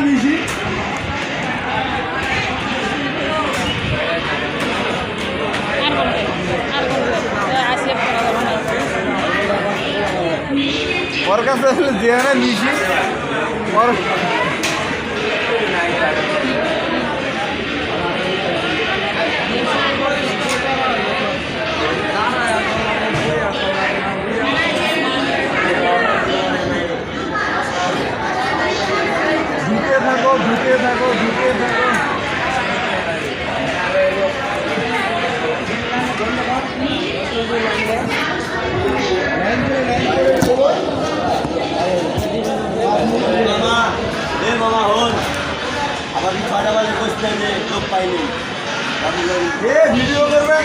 মিশি ওর কাছে জিয়ানা মিশি ওর ঢুকে থাকো মামা হন আবার 6টা বাজে বসতে লোক পাইনি ভিডিও করবেন